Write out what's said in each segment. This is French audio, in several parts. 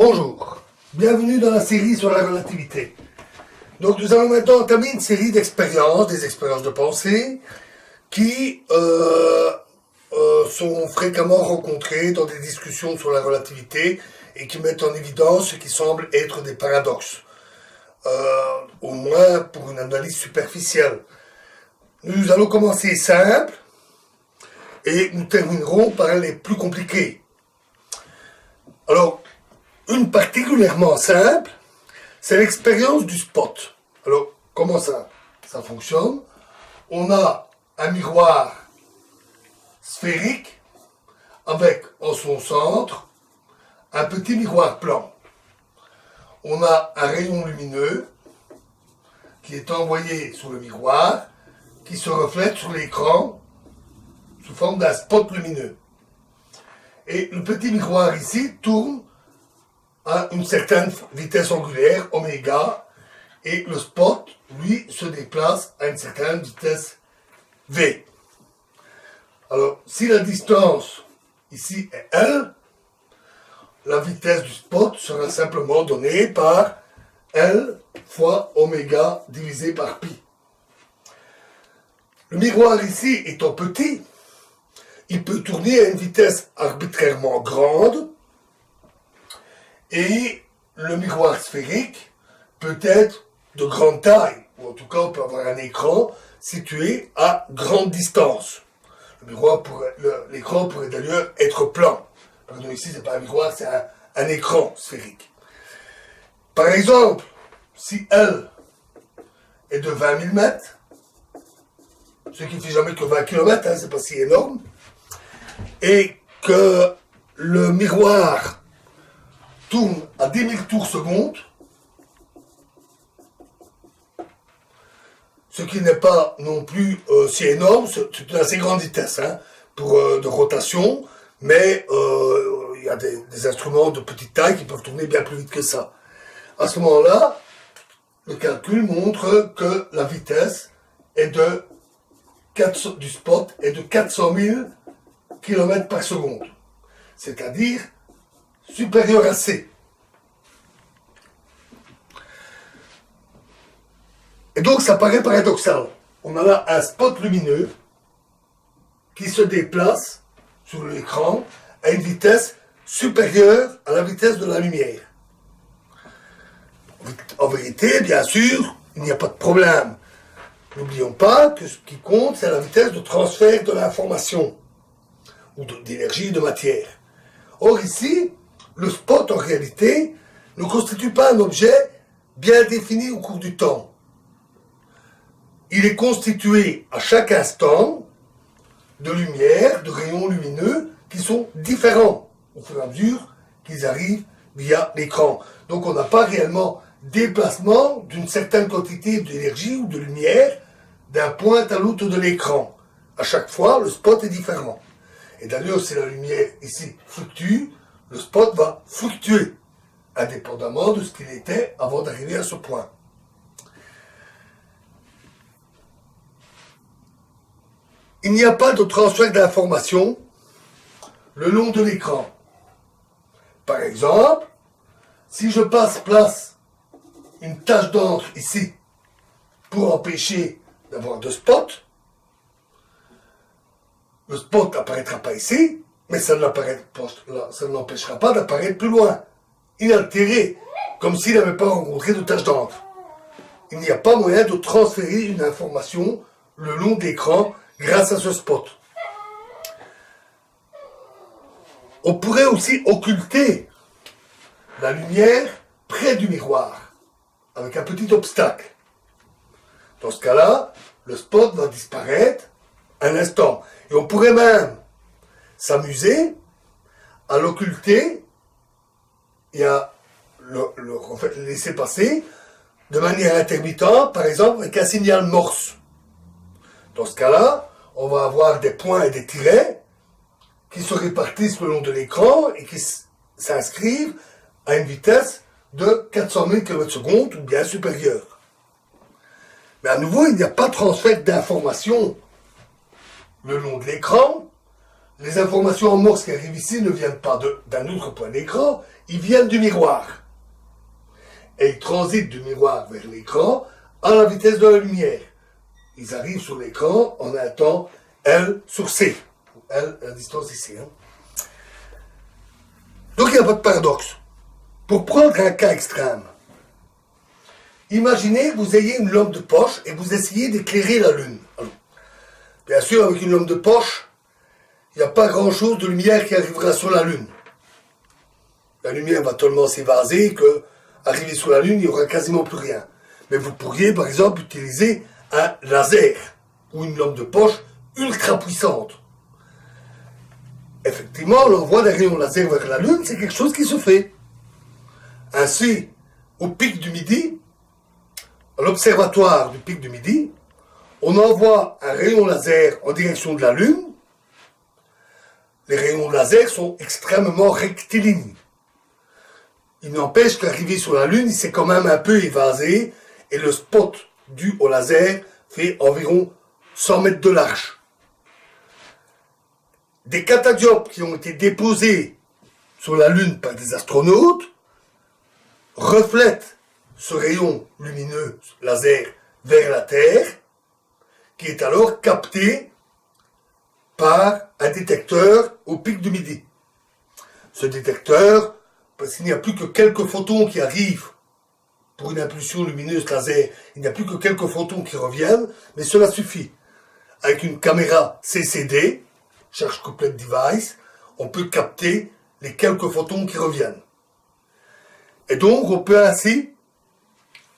Bonjour, bienvenue dans la série sur la relativité. Donc nous allons maintenant entamer une série d'expériences, des expériences de pensée, qui sont fréquemment rencontrées dans des discussions sur la relativité et qui mettent en évidence ce qui semble être des paradoxes, au moins pour une analyse superficielle. Nous allons commencer simple et nous terminerons par les plus compliqués. Alors, une particulièrement simple, c'est l'expérience du spot. Alors, comment ça fonctionne? On a un miroir sphérique avec en son centre un petit miroir plan. On a un rayon lumineux qui est envoyé sur le miroir, qui se reflète sur l'écran sous forme d'un spot lumineux. Et le petit miroir ici tourne à une certaine vitesse angulaire, oméga, et le spot, lui, se déplace à une certaine vitesse v. Alors, si la distance ici est L, la vitesse du spot sera simplement donnée par L fois oméga divisé par pi. Le miroir ici étant petit, il peut tourner à une vitesse arbitrairement grande, et le miroir sphérique peut être de grande taille, ou en tout cas on peut avoir un écran situé à grande distance. L'écran pourrait d'ailleurs être plan. Pardon, ici c'est pas un miroir, c'est un écran sphérique. Par exemple, si L est de 20 000 mètres, ce qui ne fait jamais que 20 km, c'est pas si énorme, et que le miroir tourne à 10 000 tours secondes, ce qui n'est pas non plus si énorme, c'est une assez grande vitesse de rotation, mais il y a des instruments de petite taille qui peuvent tourner bien plus vite que ça. À ce moment-là, le calcul montre que la vitesse du spot est de 400 000 km par seconde, c'est-à-dire supérieur à c. Et donc ça paraît paradoxal. On a là un spot lumineux qui se déplace sur l'écran à une vitesse supérieure à la vitesse de la lumière. En vérité, bien sûr, il n'y a pas de problème. N'oublions pas que ce qui compte, c'est la vitesse de transfert de l'information, ou d'énergie, de matière. Or ici, le spot, en réalité, ne constitue pas un objet bien défini au cours du temps. Il est constitué à chaque instant de lumière, de rayons lumineux qui sont différents au fur et à mesure qu'ils arrivent via l'écran. Donc on n'a pas réellement déplacement d'une certaine quantité d'énergie ou de lumière d'un point à l'autre de l'écran. À chaque fois, le spot est différent. Et d'ailleurs, si la lumière ici fluctue, le spot va fluctuer, indépendamment de ce qu'il était avant d'arriver à ce point. Il n'y a pas de transfert d'information le long de l'écran. Par exemple, si je place une tache d'encre ici pour empêcher d'avoir de spot, le spot n'apparaîtra pas ici, mais ça ne l'empêchera pas d'apparaître plus loin, inaltéré, comme s'il n'avait pas rencontré de tache d'encre. Il n'y a pas moyen de transférer une information le long de l'écran grâce à ce spot. On pourrait aussi occulter la lumière près du miroir, avec un petit obstacle. Dans ce cas-là, le spot va disparaître un instant. Et on pourrait même s'amuser à l'occulter et à le laisser passer de manière intermittente, par exemple avec un signal morse. Dans ce cas-là, on va avoir des points et des tirets qui se répartissent le long de l'écran et qui s'inscrivent à une vitesse de 400 000 km/s ou bien supérieure. Mais à nouveau, il n'y a pas de transfert d'informations le long de l'écran, les informations en morse qui arrivent ici ne viennent pas d'un autre point d'écran, ils viennent du miroir. Et ils transitent du miroir vers l'écran à la vitesse de la lumière. Ils arrivent sur l'écran en un temps L sur C. L, la distance ici. Donc il n'y a pas de paradoxe. Pour prendre un cas extrême, imaginez que vous ayez une lampe de poche et que vous essayez d'éclairer la Lune. Alors, bien sûr, avec une lampe de poche, il n'y a pas grand-chose de lumière qui arrivera sur la Lune. La lumière va tellement s'évaser que, arrivé sur la Lune, il n'y aura quasiment plus rien. Mais vous pourriez, par exemple, utiliser un laser ou une lampe de poche ultra puissante. Effectivement, l'envoi d'un rayon laser vers la Lune, c'est quelque chose qui se fait. Ainsi, au pic du Midi, à l'observatoire du pic du Midi, on envoie un rayon laser en direction de la Lune. Les rayons laser sont extrêmement rectilignes. Il n'empêche qu'arrivé sur la Lune, il s'est quand même un peu évasé et le spot dû au laser fait environ 100 mètres de large. Des catadiopes qui ont été déposés sur la Lune par des astronautes reflètent ce rayon lumineux laser vers la Terre, qui est alors capté par un détecteur au pic du Midi. Ce détecteur, parce qu'il n'y a plus que quelques photons qui arrivent pour une impulsion lumineuse laser, il n'y a plus que quelques photons qui reviennent, mais cela suffit. Avec une caméra CCD, Charge Complete Device, on peut capter les quelques photons qui reviennent. Et donc, on peut ainsi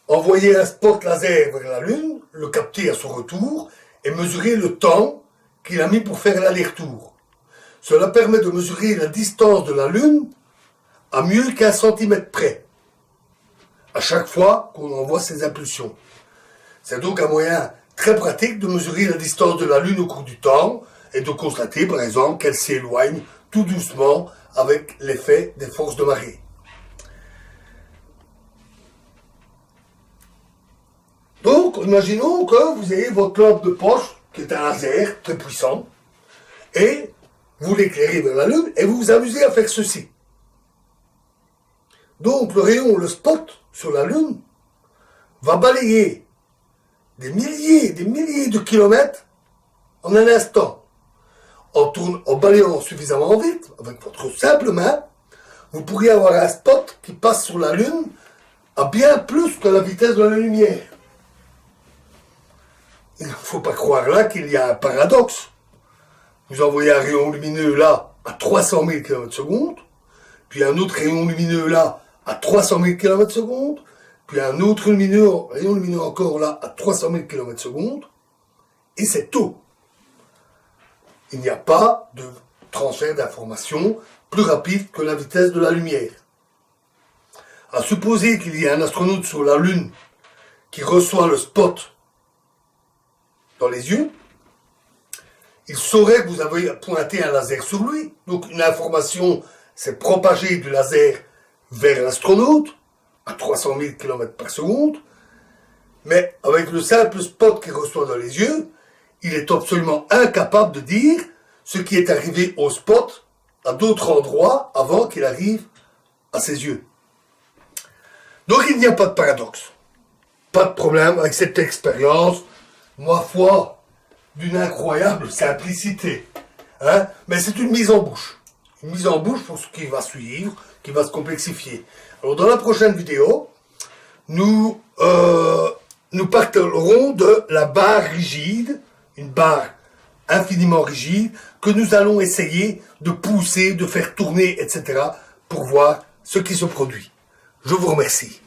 envoyer un spot laser vers la Lune, le capter à son retour, et mesurer le temps qu'il a mis pour faire l'aller-retour. Cela permet de mesurer la distance de la Lune à mieux qu'un centimètre près, à chaque fois qu'on envoie ces impulsions. C'est donc un moyen très pratique de mesurer la distance de la Lune au cours du temps et de constater, par exemple, qu'elle s'éloigne tout doucement avec l'effet des forces de marée. Donc, imaginons que vous ayez votre lampe de poche, qui est un laser très puissant, et vous l'éclairez vers la Lune, et vous vous amusez à faire ceci. Donc, le rayon, le spot sur la Lune, va balayer des milliers de kilomètres en un instant. En balayant suffisamment vite, avec votre simple main, vous pourriez avoir un spot qui passe sur la Lune à bien plus que la vitesse de la lumière. Il ne faut pas croire là qu'il y a un paradoxe. Vous envoyez un rayon lumineux là à 300 000 km/s, puis un autre rayon lumineux là à 300 000 km/s, puis un autre rayon lumineux encore là à 300 000 km/s, et c'est tout. Il n'y a pas de transfert d'informations plus rapide que la vitesse de la lumière. À supposer qu'il y ait un astronaute sur la Lune qui reçoit le spot dans les yeux, il saurait que vous avez pointé un laser sur lui. Donc une information s'est propagée du laser vers l'astronaute à 300 000 km/s, mais avec le simple spot qu'il reçoit dans les yeux, il est absolument incapable de dire ce qui est arrivé au spot à d'autres endroits avant qu'il arrive à ses yeux. Donc il n'y a pas de paradoxe. Pas de problème avec cette expérience, ma foi, d'une incroyable simplicité. Mais c'est une mise en bouche. Une mise en bouche pour ce qui va suivre, qui va se complexifier. Alors dans la prochaine vidéo, nous parlerons de la barre rigide, une barre infiniment rigide, que nous allons essayer de pousser, de faire tourner, etc., pour voir ce qui se produit. Je vous remercie.